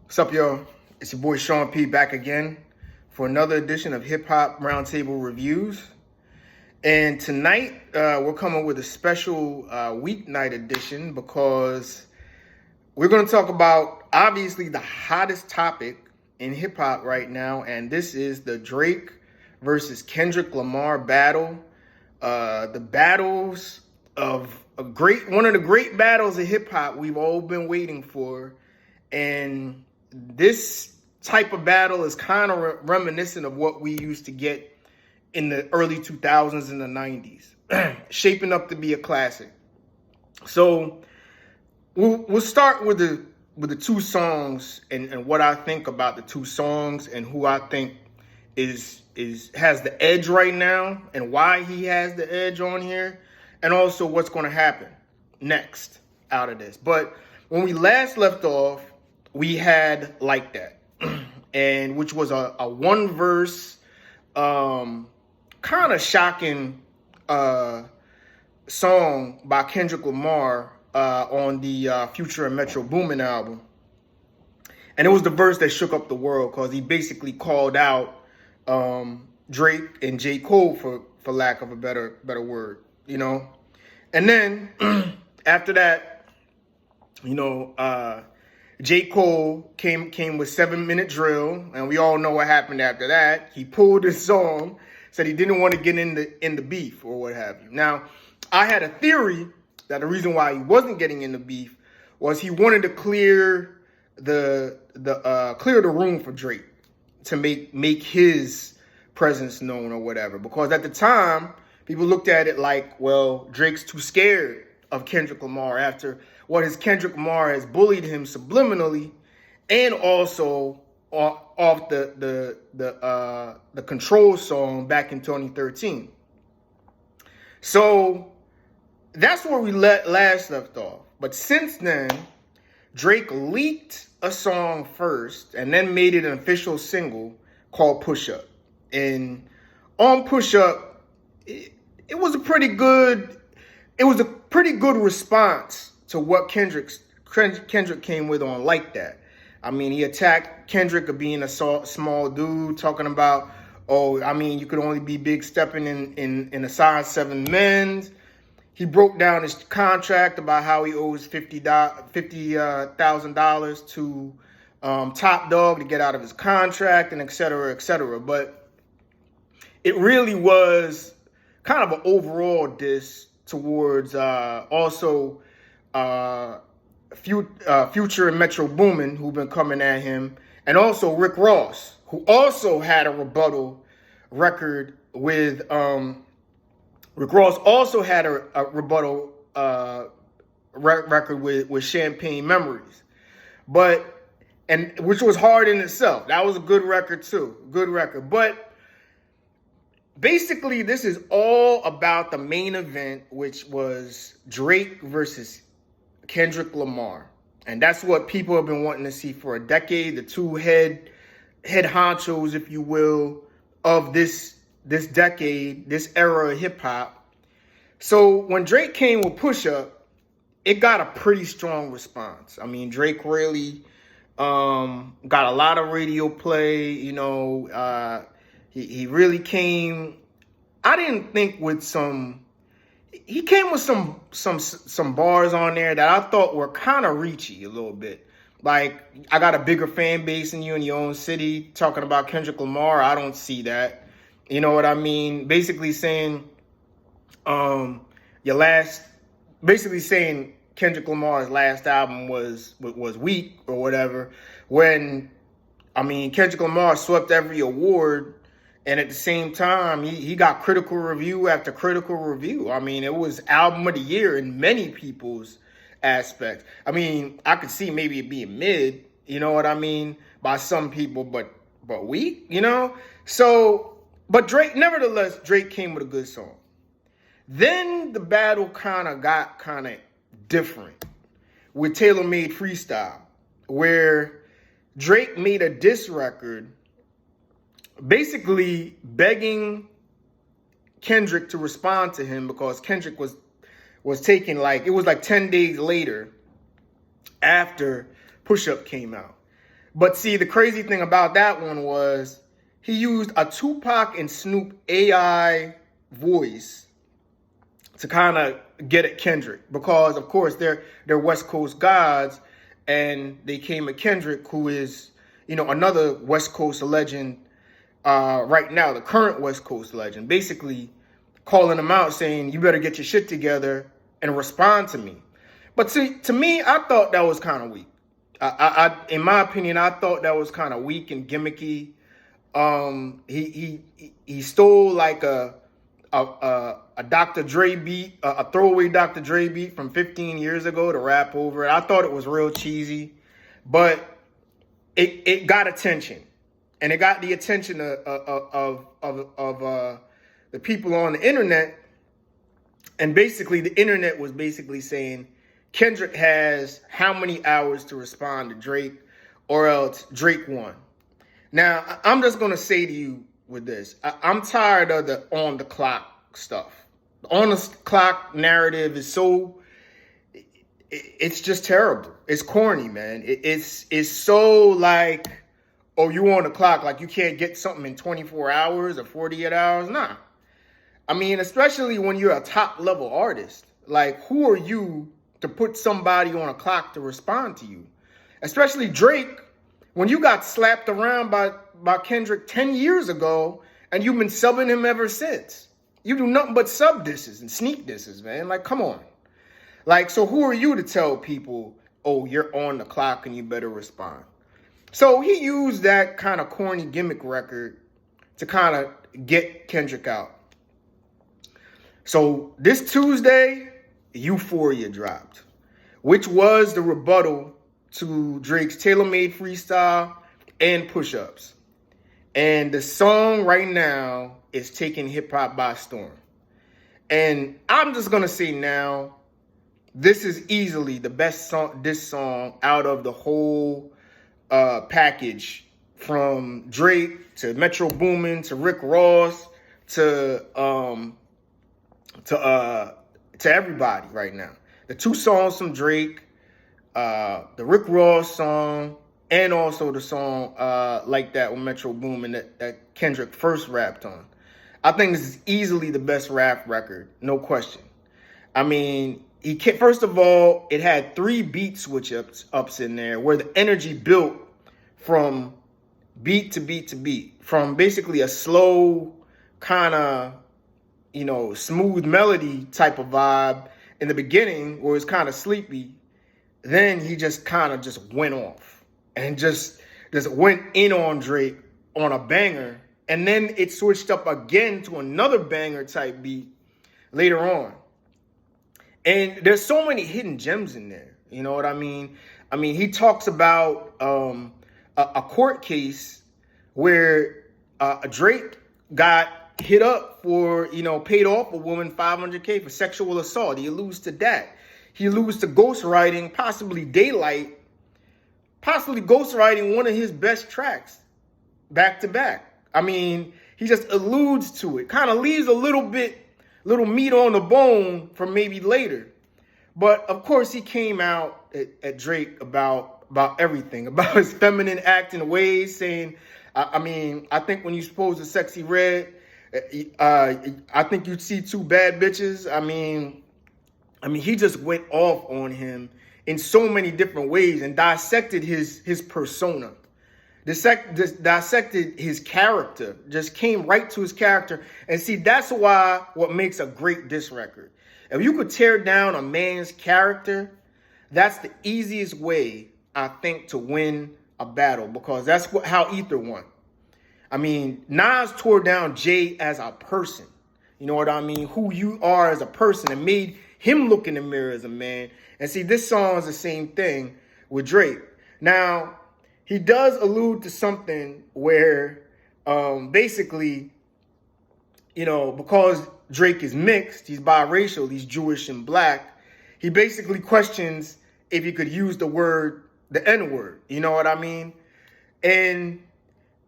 What's up, y'all? It's your boy Sean P back again for another edition of Hip Hop Roundtable Reviews. And tonight, we're coming with a special weeknight edition because we're going to talk about obviously the hottest topic in hip hop right now, and this is the Drake versus Kendrick Lamar battle. The battles of one of the great battles of hip hop we've all been waiting for, and this type of battle is kind of reminiscent of what we used to get in the early 2000s and the 90s, shaping up to be a classic. So we'll start with the two songs and what I think about the two songs and who I think has the edge right now and why he has the edge on here, and also what's going to happen next out of this. But when we last left off, we had Like That, and which was a one verse, kind of shocking song by Kendrick Lamar on the Future and Metro Boomin album. And it was the verse that shook up the world because he basically called out Drake and J. Cole for lack of a better word, you know. And then after that, you know, J. Cole came with 7 Minute Drill, and we all know what happened after that. He pulled his song, said he didn't want to get in the beef or what have you. Now, I had a theory that the reason why he wasn't getting in the beef was he wanted to clear the room for Drake to make his presence known or whatever. Because at the time, people looked at it like, well, Drake's too scared of Kendrick Lamar after what his Kendrick Lamar has bullied him subliminally, and also off the Control song back in 2013. So that's where we last left off. But since then, Drake leaked a song first and then made it an official single called Push Up. And on Push Up, it was a pretty good response to what Kendrick came with on Like That. I mean, he attacked Kendrick of being a small dude, talking about, oh, I mean, you could only be big stepping in a size 7 men's. He broke down his contract about how he owes $50,000 to Top Dog to get out of his contract, and et cetera, et cetera. But it really was kind of an overall diss towards also Future and Metro Boomin, who've been coming at him, and also Rick Ross, who also had a rebuttal record with Rick Ross also had a rebuttal record with Champagne Memories, and which was hard in itself. That was a good record too, but basically, this is all about the main event, which was Drake versus Kendrick Lamar. And that's what people have been wanting to see for a decade, the two head honchos, if you will, of this decade, this era of hip-hop. So when Drake came with Push Up, it got a pretty strong response. I mean, Drake really got a lot of radio play, you know. He really came, I didn't think with he came with some bars on there that I thought were kind of reachy a little bit. Like, I got a bigger fan base than you in your own city, talking about Kendrick Lamar. I don't see that. You know what I mean? Basically saying, saying Kendrick Lamar's last album was weak or whatever, when, I mean, Kendrick Lamar swept every award. And at the same time, he got critical review after critical review. I mean, it was album of the year in many people's aspects. I mean, I could see maybe it being mid, you know what I mean, by some people, but weak, you know? So, but nevertheless, Drake came with a good song. Then the battle got different with Taylor Made Freestyle, where Drake made a diss record basically begging Kendrick to respond to him because Kendrick was taking it was 10 days later after Push Up came out. But see, the crazy thing about that one was he used a Tupac and Snoop AI voice to kind of get at Kendrick because, of course, they're West Coast gods, and they came at Kendrick, who is, another West Coast legend right now, the current West Coast legend, basically calling him out, saying, you better get your shit together and respond to me. But to me, I thought that was kind of weak. In my opinion, I thought that was kind of weak and gimmicky. He stole like a Dr. Dre beat, a throwaway Dr. Dre beat from 15 years ago to rap over it. I thought it was real cheesy, but it got attention, and it got the attention of the people on the internet. And basically, the internet was basically saying Kendrick has how many hours to respond to Drake, or else Drake won. Now, I'm just going to say to you with this, I'm tired of the on the clock stuff. The on the clock narrative is it's just terrible. It's corny, man. It's so like, oh, you on the clock, like you can't get something in 24 hours or 48 hours. Nah. I mean, especially when you're a top level artist, like who are you to put somebody on a clock to respond to you? Especially Drake, when you got slapped around by Kendrick 10 years ago, and you've been subbing him ever since. You do nothing but sub disses and sneak disses, man. Like, come on. Like, so who are you to tell people, oh, you're on the clock and you better respond? So he used that kind of corny gimmick record to kind of get Kendrick out. So this Tuesday, Euphoria dropped, which was the rebuttal to Drake's tailor-made freestyle and push-ups. And the song right now is taking hip-hop by storm. And I'm just going to say now, this is easily the best song out of the whole package, from Drake to Metro Boomin to Rick Ross to everybody right now. The two songs from Drake, the Rick Ross song, and also the song Like That with Metro Boomin that Kendrick first rapped on. I think this is easily the best rap record, no question. I mean, first of all, it had 3 beat switch ups in there where the energy built from beat to beat to beat, from basically a slow kind of, smooth melody type of vibe in the beginning where it's kind of sleepy. Then he just kind of just went off and just went in on Drake on a banger. And then it switched up again to another banger type beat later on. And there's so many hidden gems in there. You know what I mean? I mean, he talks about a court case where Drake got hit up for, paid off a woman $500K for sexual assault. He alludes to that. He alludes to ghostwriting, possibly Daylight, possibly ghostwriting one of his best tracks back to back. I mean, he just alludes to it, kind of leaves a little meat on the bone for maybe later. But of course, he came out at Drake about everything, about his feminine acting ways, saying, I think when you pose a sexy red, I think you'd see 2 bad bitches. I mean, he just went off on him in so many different ways and dissected his persona. Dissected his character, just came right to his character. And see, that's what makes a great diss record. If you could tear down a man's character, that's the easiest way, I think, to win a battle, because that's how Ether won. I mean, Nas tore down Jay as a person. You know what I mean? Who you are as a person, and made him look in the mirror as a man. And see, this song is the same thing with Drake. Now, he does allude to something where basically, because Drake is mixed, he's biracial, he's Jewish and black, he basically questions if he could use the N-word. You know what I mean? And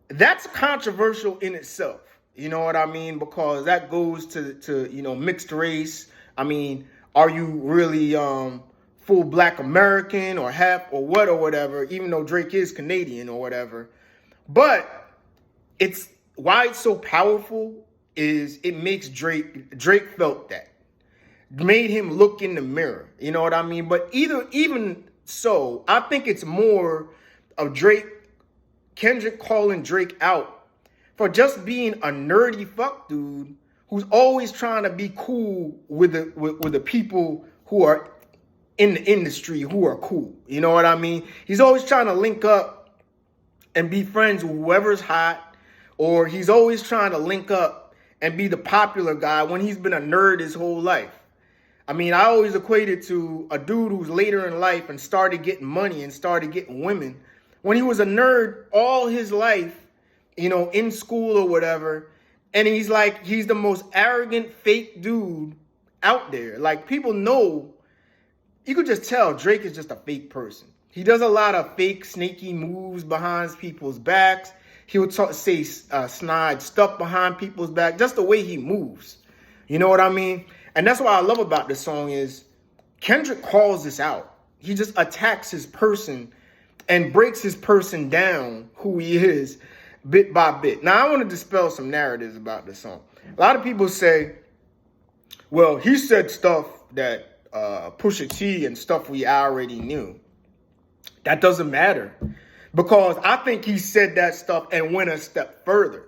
that's controversial in itself. You know what I mean? Because that goes to mixed race. I mean, are you really full Black American or half or what or whatever, even though Drake is Canadian or whatever. But it's why it's so powerful is it makes Drake felt that. Made him look in the mirror. You know what I mean? But even so, I think it's more of Kendrick calling Drake out for just being a nerdy fuck dude who's always trying to be cool with the people who are in the industry who are cool. You know what I mean? He's always trying to link up and be friends with whoever's hot, or he's always trying to link up and be the popular guy when he's been a nerd his whole life. I mean, I always equate it to a dude who's later in life and started getting money and started getting women. When he was a nerd all his life, you know, in school or whatever, and he's the most arrogant, fake dude out there. Like, people know, you could just tell Drake is just a fake person. He does a lot of fake, snaky moves behind people's backs. He would say snide stuff behind people's back, just the way he moves. You know what I mean? And that's what I love about this song is Kendrick calls this out. He just attacks his person and breaks his person down, who he is, bit by bit. Now, I want to dispel some narratives about this song. A lot of people say, well, he said stuff that Pusha T and stuff we already knew. That doesn't matter. Because I think he said that stuff and went a step further.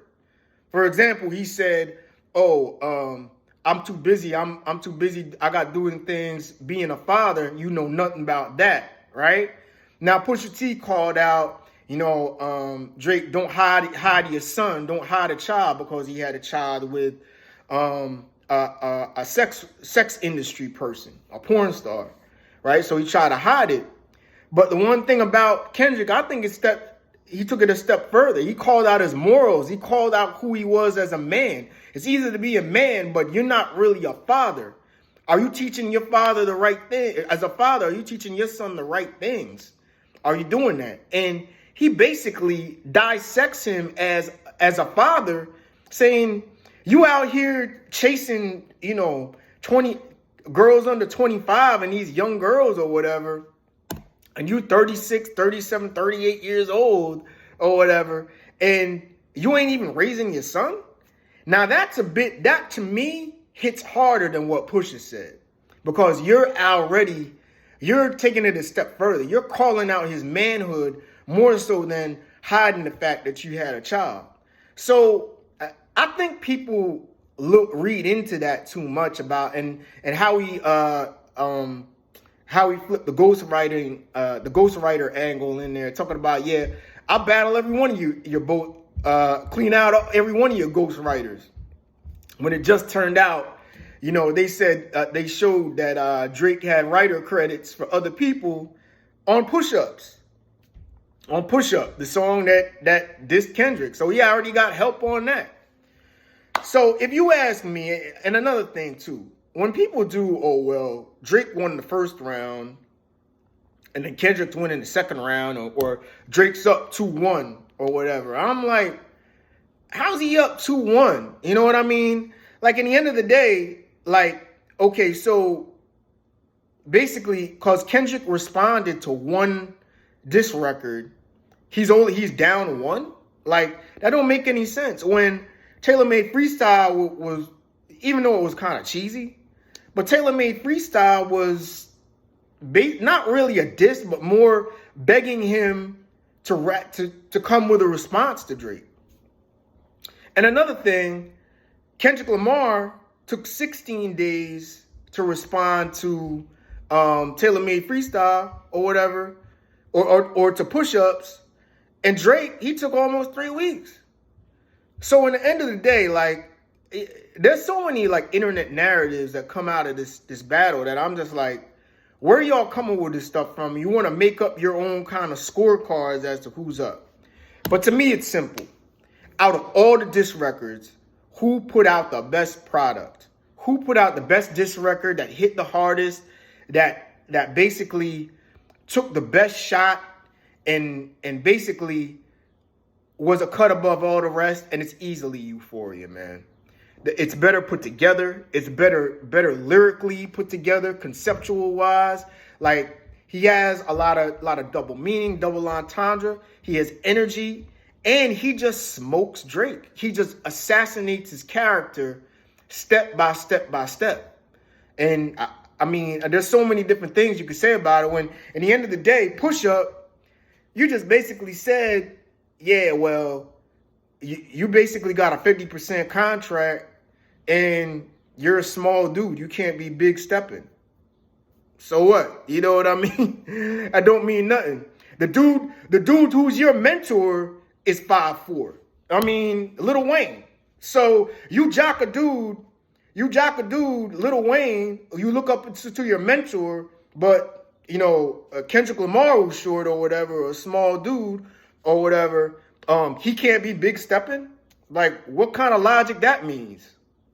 For example, he said, I'm too busy. I'm too busy. I got doing things, being a father. You know nothing about that, right? Now, Pusha T called out, Drake, don't hide your son. Don't hide a child because he had a child with a sex industry person, a porn star, right? So he tried to hide it. But the one thing about Kendrick, I think is that he took it a step further. He called out his morals. He called out who he was as a man. It's easy to be a man, but you're not really a father. Are you teaching your father the right thing? As a father, are you teaching your son the right things? Are you doing that? And he basically dissects him as a father, saying, you out here chasing, 20 girls under 25 and these young girls or whatever, and you 36, 37, 38 years old or whatever, and you ain't even raising your son? Now, that to me hits harder than what Pusha said, because you're taking it a step further. You're calling out his manhood more so than hiding the fact that you had a child. So I think people read into that too much about and how he flipped the ghostwriter angle in there, talking about, yeah, I battle every one of you. Both clean out every one of your ghostwriters. When it just turned out, they said they showed that Drake had writer credits for other people on Push-Ups. On Push-Up, the song that dissed Kendrick. So he already got help on that. So if you ask me, and another thing too, when people do, Drake won the first round and then Kendrick's winning the second round, or Drake's up 2-1 or whatever, I'm like, how's he up 2-1? You know what I mean? Like, in the end of the day, like, okay, so basically, because Kendrick responded to one diss record, he's down one? Like, that don't make any sense. When Taylor Made Freestyle was, even though it was kind of cheesy, but Taylor Made Freestyle was not really a diss, but more begging him to come with a response to Drake. And another thing, Kendrick Lamar took 16 days to respond to Taylor Made Freestyle or whatever, or to Push-Ups, and Drake, he took almost 3 weeks. So in the end of the day, like, there's so many like internet narratives that come out of this battle that I'm just like, where are y'all coming with this stuff from? You want to make up your own kind of scorecards as to who's up. But to me, it's simple. Out of all the diss records, who put out the best product? Who put out the best diss record that hit the hardest, that basically took the best shot and basically was a cut above all the rest? And it's easily Euphoria, man. It's better put together. It's better lyrically put together, conceptual wise. Like, he has a lot of double meaning, double entendre. He has energy, and he just smokes Drake. He just assassinates his character step by step by step. And I mean, there's so many different things you could say about it. When, in the end of the day, Push Up, you just basically said, yeah, well, you basically got a 50% contract, and you're a small dude. You can't be big stepping. So what? You know what I mean? I don't mean nothing. The dude who's your mentor is 5'4". I mean, Lil Wayne. So you jock a dude, Lil Wayne, you look up to your mentor, but, you know, Kendrick Lamar who's short or whatever, or a small dude or whatever, he can't be big stepping? Like, what kind of logic that means?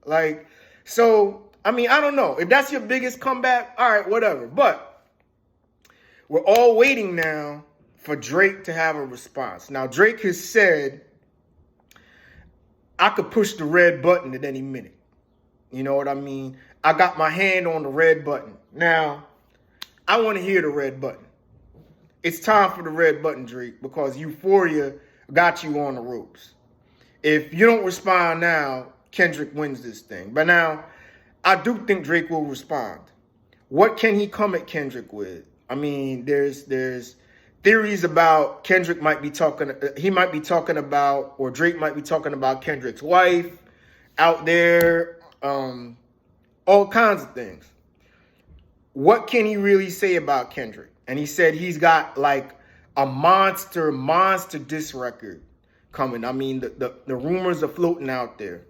Like, so, I mean, I don't know. If that's your biggest comeback, all right, whatever. But we're all waiting now for Drake to have a response. Now, Drake has said, I could push the red button at any minute. You know what I mean? I got my hand on the red button. Now, I want to hear the red button. It's time for the red button, Drake, because Euphoria got you on the ropes. If you don't respond now, Kendrick wins this thing. But now, I do think Drake will respond. What can he come at Kendrick with? I mean, there's theories about Kendrick might be talking, he might be talking about, or Drake might be talking about Kendrick's wife out there, all kinds of things. What can he really say about Kendrick? And he said he's got like a monster diss record coming. I mean, the rumors are floating out there.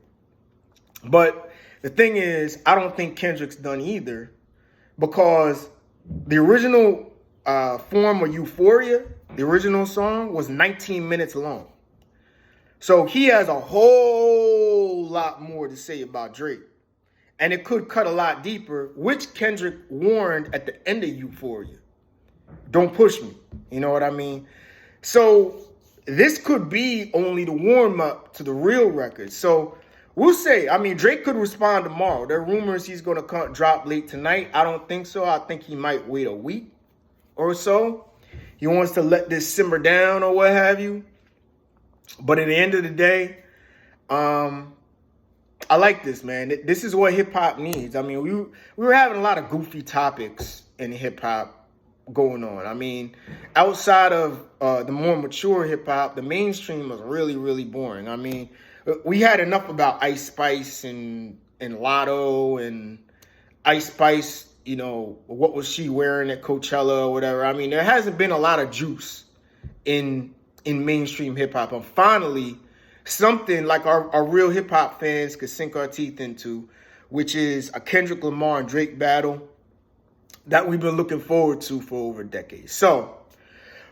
But the thing is, I don't think Kendrick's done either, because the original form of Euphoria, the original song, was 19 minutes long. So he has a whole lot more to say about Drake. And it could cut a lot deeper, which Kendrick warned at the end of Euphoria. Don't push me. You know what I mean? So this could be only the warm-up to the real record. So we'll say, I mean, Drake could respond tomorrow. There are rumors he's going to drop late tonight. I don't think so. I think he might wait a week or so. He wants to let this simmer down or what have you. But at the end of the day, I like this, man. This is what hip-hop needs. I mean, we were having a lot of goofy topics in hip-hop going on. I mean, outside of the more mature hip-hop, the mainstream was really, really boring. I mean, we had enough about Ice Spice and Lotto and Ice Spice, you know, what was she wearing at Coachella or whatever. I mean, there hasn't been a lot of juice in mainstream hip-hop. And finally, something like our real hip-hop fans could sink our teeth into, which is a Kendrick Lamar and Drake battle that we've been looking forward to for over a decade. So,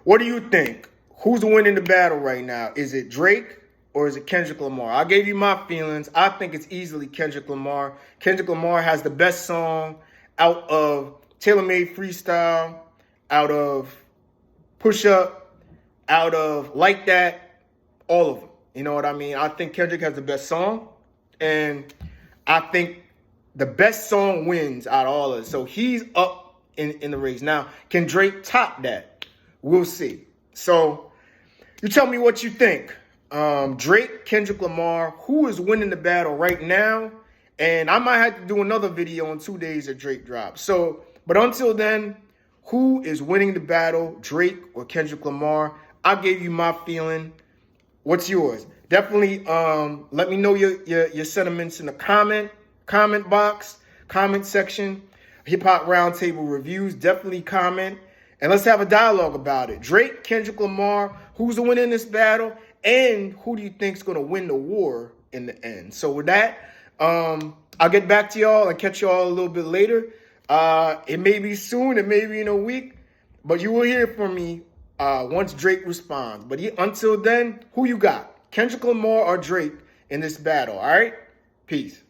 what do you think? Who's winning the battle right now? Is it Drake or is it Kendrick Lamar? I gave you my feelings. I think it's easily Kendrick Lamar. Kendrick Lamar has the best song out of Tailor-Made Freestyle, out of Push Up, out of Like That, all of them. You know what I mean? I think Kendrick has the best song, and I think the best song wins out of all of it. So he's up in the race. Now, can Drake top that? We'll see. So you tell me what you think. Drake, Kendrick Lamar, who is winning the battle right now? And I might have to do another video in 2 days that Drake drops. So, but until then, who is winning the battle, Drake or Kendrick Lamar? I gave you my feeling. What's yours? Definitely let me know your sentiments in the comment box, comment section. Hip Hop Roundtable Reviews. Definitely comment. And let's have a dialogue about it. Drake, Kendrick Lamar, who's the winner in this battle? And who do you think is going to win the war in the end? So with that, I'll get back to y'all and catch y'all a little bit later. It may be soon. It may be in a week. But you will hear from me once Drake responds. But until then, who you got? Kendrick Lamar or Drake in this battle? All right? Peace.